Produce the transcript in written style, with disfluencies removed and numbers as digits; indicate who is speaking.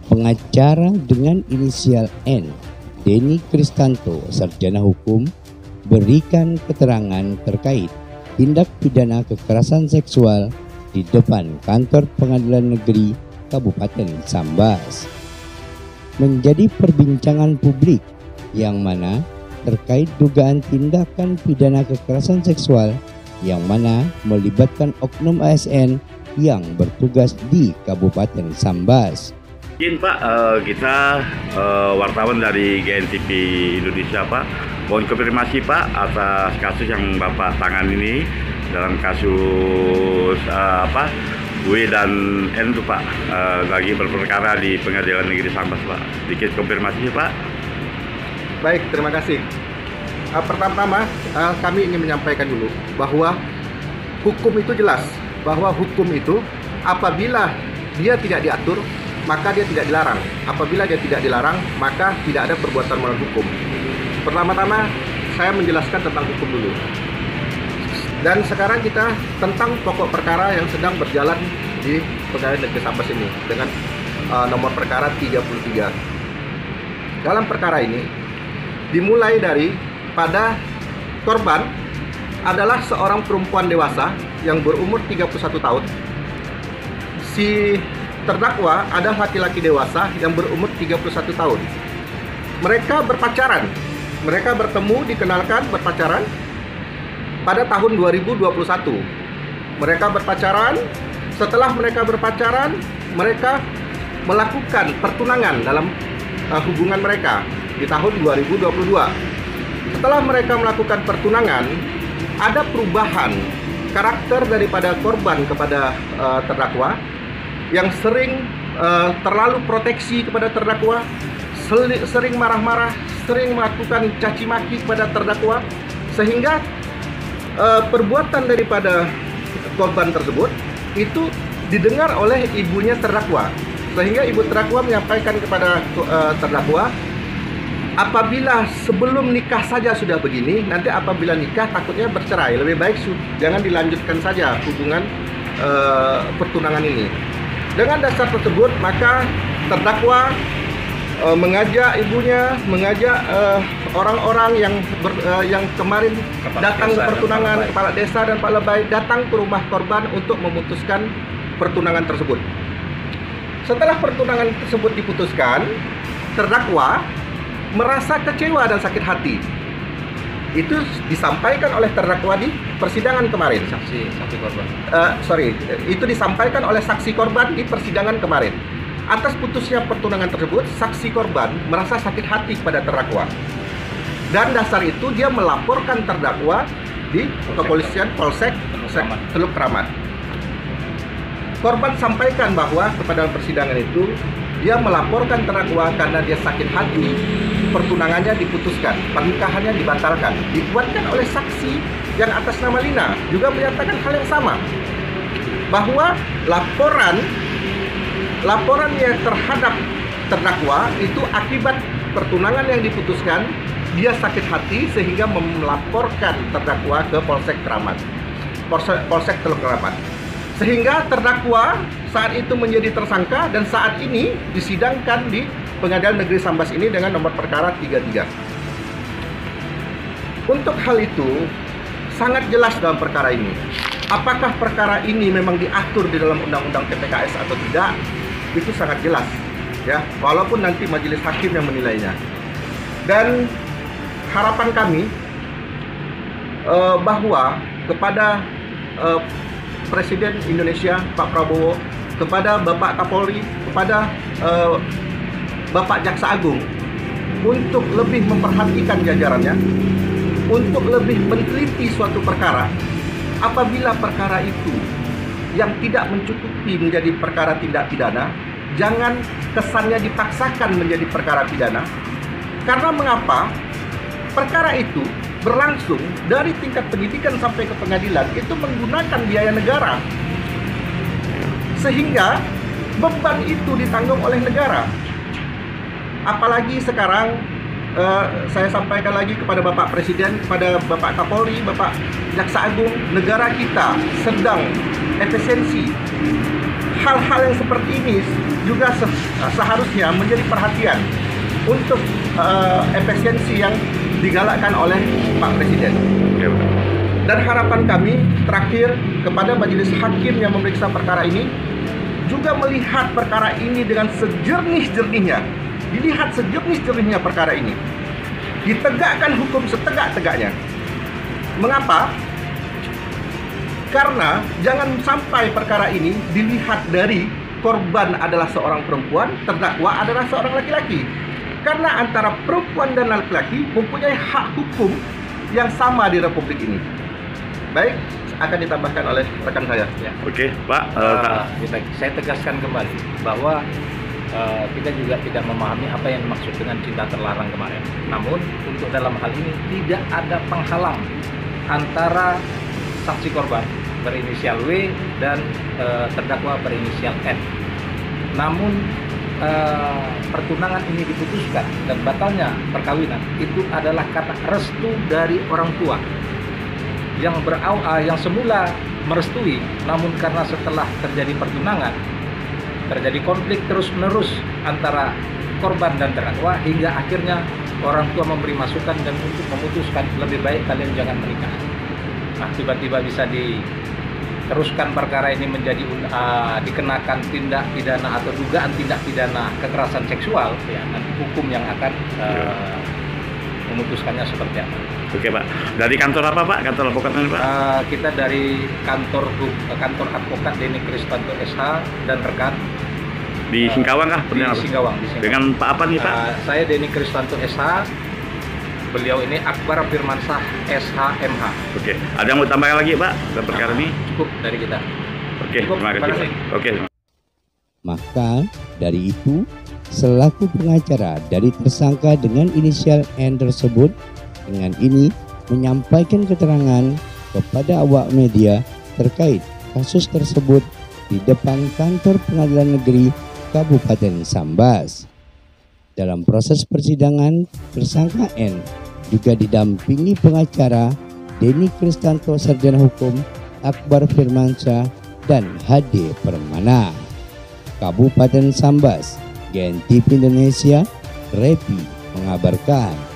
Speaker 1: pengacara dengan inisial N, Denny Kristanto, sarjana hukum, berikan keterangan terkait tindak pidana kekerasan seksual di depan kantor Pengadilan Negeri Kabupaten Sambas. Menjadi perbincangan publik yang mana terkait dugaan tindakan pidana kekerasan seksual yang mana melibatkan oknum ASN yang bertugas di Kabupaten Sambas.
Speaker 2: Izin Pak, kita wartawan dari GNTV Indonesia Pak, mohon konfirmasi Pak atas kasus yang Bapak tangan ini dalam kasus W dan N itu Pak, lagi berperkara di Pengadilan Negeri Sambas Pak. Sedikit konfirmasi Pak.
Speaker 3: Baik, terima kasih. Pertama-tama kami ingin menyampaikan dulu bahwa hukum itu jelas, bahwa hukum itu apabila dia tidak diatur maka dia tidak dilarang. Apabila dia tidak dilarang, maka tidak ada perbuatan melawan hukum. Pertama-tama, saya menjelaskan tentang hukum dulu. Dan sekarang kita tentang pokok perkara yang sedang berjalan di Pengadilan Negeri Sambas ini dengan nomor perkara 33. Dalam perkara ini, dimulai dari pada korban adalah seorang perempuan dewasa yang berumur 31 tahun. Si terdakwa adalah laki-laki dewasa yang berumur 31 tahun. Mereka berpacaran. Mereka bertemu, dikenalkan, berpacaran pada tahun 2021. Mereka berpacaran. Setelah mereka berpacaran, mereka melakukan pertunangan dalam hubungan mereka di tahun 2022. Setelah mereka melakukan pertunangan, ada perubahan karakter daripada korban kepada terdakwa yang sering terlalu proteksi kepada terdakwa, sering marah-marah, sering melakukan caci maki kepada terdakwa, sehingga perbuatan daripada korban tersebut itu didengar oleh ibunya terdakwa, sehingga ibu terdakwa menyampaikan kepada terdakwa, apabila sebelum nikah saja sudah begini, nanti apabila nikah takutnya bercerai, lebih baik jangan dilanjutkan saja hubungan pertunangan ini. Dengan dasar tersebut, maka terdakwa mengajak ibunya, mengajak orang-orang yang kemarin datang ke pertunangan, kepala desa dan kepala baik, datang ke rumah korban untuk memutuskan pertunangan tersebut. Setelah pertunangan tersebut diputuskan, terdakwa merasa kecewa dan sakit hati. Itu disampaikan oleh terdakwa di persidangan kemarin. Saksi korban. Itu disampaikan oleh saksi korban di persidangan kemarin. Atas putusnya pertunangan tersebut, saksi korban merasa sakit hati kepada terdakwa. Dan dasar itu dia melaporkan terdakwa di kepolisian Polsek Teluk Kramat. Korban sampaikan bahwa kepada persidangan itu dia melaporkan terdakwa karena dia sakit hati, pertunangannya diputuskan, pernikahannya dibatalkan. Dikuatkan oleh saksi yang atas nama Lina juga menyatakan hal yang sama, bahwa laporannya terhadap terdakwa itu akibat pertunangan yang diputuskan, dia sakit hati sehingga melaporkan terdakwa ke Polsek Teluk Kramat. Sehingga terdakwa saat itu menjadi tersangka dan saat ini disidangkan di Pengadilan Negeri Sambas ini dengan nomor perkara 33. Untuk hal itu sangat jelas dalam perkara ini. Apakah perkara ini memang diatur di dalam Undang-Undang TPKS atau tidak? Itu sangat jelas, ya. Walaupun nanti majelis hakim yang menilainya. Dan harapan kami bahwa kepada Presiden Indonesia Pak Prabowo, kepada Bapak Kapolri, kepada Bapak Jaksa Agung untuk lebih memperhatikan jajarannya, untuk lebih meneliti suatu perkara. Apabila perkara itu yang tidak mencukupi menjadi perkara tindak pidana, jangan kesannya dipaksakan menjadi perkara pidana. Karena mengapa? Perkara itu berlangsung dari tingkat penyidikan sampai ke pengadilan itu menggunakan biaya negara, sehingga beban itu ditanggung oleh negara. Apalagi sekarang saya sampaikan lagi kepada Bapak Presiden, kepada Bapak Kapolri, Bapak Jaksa Agung, negara kita sedang efisiensi. hal-hal yang seperti ini juga seharusnya menjadi perhatian untuk efisiensi yang digalakkan oleh Pak Presiden. Dan harapan kami terakhir kepada majelis hakim yang memeriksa perkara ini juga melihat perkara ini dengan sejernih-jernihnya. Dilihat sejernih-jernihnya perkara ini. Ditegakkan hukum setegak-tegaknya. Mengapa? Karena jangan sampai perkara ini dilihat dari korban adalah seorang perempuan, terdakwa adalah seorang laki-laki. Karena antara perempuan dan laki-laki mempunyai hak hukum yang sama di Republik ini. Baik, akan ditambahkan oleh rekan saya.
Speaker 2: Ya. Oke, Pak.
Speaker 4: Saya tegaskan kembali bahwa kita juga tidak memahami apa yang dimaksud dengan cinta terlarang kemarin. Namun, untuk dalam hal ini tidak ada penghalang antara saksi korban berinisial W dan terdakwa berinisial N. Namun, pertunangan ini diputuskan dan batalnya perkawinan itu adalah karena restu dari orang tua yang semula merestui, namun karena setelah terjadi pertunangan terjadi konflik terus-menerus antara korban dan terdakwa hingga akhirnya orang tua memberi masukan dan untuk memutuskan lebih baik kalian jangan menikah. Nah, tiba-tiba bisa diteruskan perkara ini menjadi dikenakan tindak pidana atau dugaan tindak pidana kekerasan seksual, ya, nanti hukum yang akan memutuskannya seperti apa.
Speaker 2: Oke, Pak. Dari kantor apa, Pak? Kantor advokatnya, Pak?
Speaker 4: Kita dari kantor advokat Denny Kristanto SH dan rekan.
Speaker 2: Di Singkawang kah?
Speaker 4: Di Singkawang.
Speaker 2: Dengan Pak apa nih, Pak?
Speaker 4: Saya Denny Kristanto SH. Beliau ini Akbar Firmansyah SH MH.
Speaker 2: Oke. Ada yang mau tambahkan lagi, Pak? Dalam perkara ini?
Speaker 4: Cukup dari kita.
Speaker 2: Oke, terima kasih. Oke.
Speaker 1: Maka dari itu, selaku pengacara dari tersangka dengan inisial N tersebut, dengan ini menyampaikan keterangan kepada awak media terkait kasus tersebut di depan kantor Pengadilan Negeri Kabupaten Sambas. Dalam proses persidangan, tersangka N juga didampingi pengacara Denny Kristanto Sarjana Hukum, Akbar Firmansyah, dan HD Permana. Kabupaten Sambas, GNTV Indonesia, Repi mengabarkan.